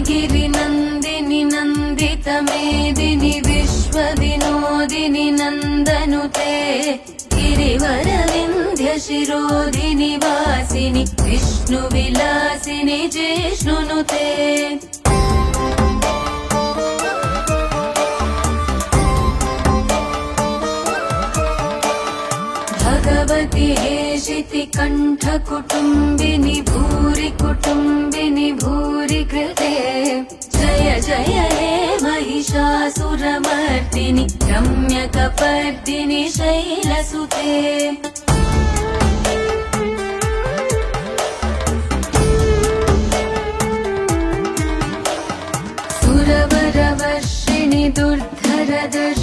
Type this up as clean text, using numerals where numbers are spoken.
गिरिनन्दिनि नन्दितमेदिनि विश्वविनोदिनि नन्दनुते गिरिवरविन्ध्यशिरोधिनि वासिनि विष्णुविलासिनि जिष्णुनुते भगवति हेशिति कण्ठकुटुम्बिनि भूरि कुटुम्बिनि भूरि कृते जय जय हे महिषासुरमर्दिनि रम्यकपर्दिनि शैलसुते सुरवरवर्षिणि दुर्धरदर्शि